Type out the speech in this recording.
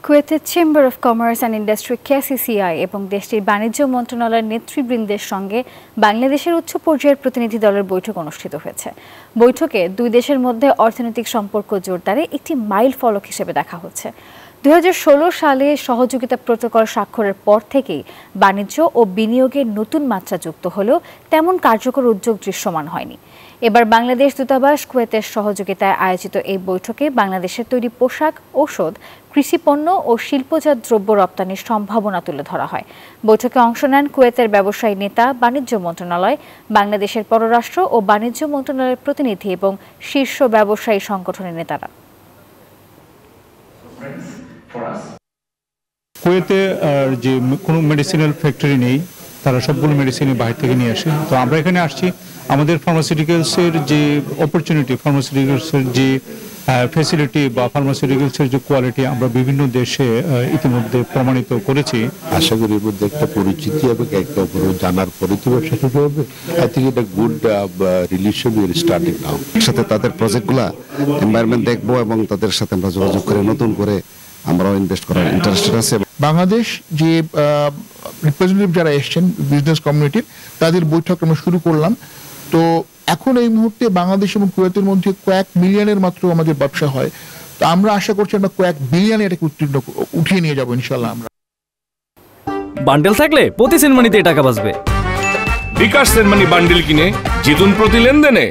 কুয়েতের chamber of commerce and industry KCCI এবং দেশটির বাণিজ্য মন্ত্রণালয়ের নেতৃবৃন্দের সঙ্গে বাংলাদেশের উচ্চ পর্যায়ের প্রতিনিধি দলের বৈঠক অনুষ্ঠিত হয়েছে। বৈঠকে দুই দেশের মধ্যে অর্থনৈতিক সম্পর্ক জোরদারে একটি মাইল ফলক হিসেবে দেখা হচ্ছে। 2016 সালে সহযোগিতা প্রোটোকল স্বাক্ষরের পর থেকেই বাণিজ্য ও বিনিয়োগের নতুন মাত্রা যুক্ত হলেও তেমন কার্যকর উদ্যোগ দৃশ্যমান হয়নি। এবার বাংলাদেশ দূতাবাস কুয়েতের সহযোগিতায় আয়োজিত এই বৈঠকে বাংলাদেশের তৈরি পোশাক, ঔষধ, কৃষিপণ্য ও শিল্পজাত দ্রব্য রপ্তানির সম্ভাবনা তুলে ধরা হয়। বৈঠকে অংশ নেন কুয়েতের ব্যবসায়ী নেতা, বাণিজ্য মন্ত্রণালয়, বাংলাদেশের পররাষ্ট্র ও বাণিজ্য মন্ত্রণালয়ের প্রতিনিধি এবং শীর্ষ ব্যবসায়ী সংগঠনের নেতারা। কুয়েতে যে কোনো মেডিসিনাল ফ্যাক্টরি নেই, তারা সবগুলো মেডিসিন বাইরে থেকে নিয়ে আসে। তো আমরা এখানে আসছি আমাদের ফার্মাসিউটিক্যালসের যে অপরচুনিটি, ফার্মাসিউটিক্যালসের যে ফ্যাসিলিটি বা ফার্মাসিউটিক্যালসের যে কোয়ালিটি আমরা বিভিন্ন দেশে ইতিমধ্যে প্রমাণিত করেছি। আশা করি এর মধ্যে একটা পরিচিতি এবং একে অপরের জানার পরে তো ব্যবসা শুরু হবে। আই থিঙ্ক এটা গুড রিলেশন উইল স্টার্টিং নাও। সাথে তাদের প্রজেক্টগুলা এনভায়রনমেন্ট দেখবো এবং তাদের সাথে আমরা যোগাযোগ করে নতুন করে আমরাও ইনভেস্ট করার ইন্টারেস্টেড আছে। বাংলাদেশ যে রিপ্রেজেন্টেটিভ যারা এসছেন বিজনেস কমিউনিটির, তাদের বৈঠক আমরা শুরু করলাম। তো এখন এই মুহূর্তে বাংলাদেশ এবং কুয়েতের মধ্যে কয়েক মিলিয়নের মাত্র আমাদের ব্যবসা হয়। তো আমরা আশা করছি আমরা কয়েক বিলিয়নে এটাকে উঠিয়ে নিয়ে যাবো ইনশাল্লাহ। আমরা বান্ডেল থাকলে প্রতি সেনমানিতে টাকা বাঁচবে। বিকাশ সেনমানি বান্ডেল কিনে জিতুন প্রতি লেনদেনে।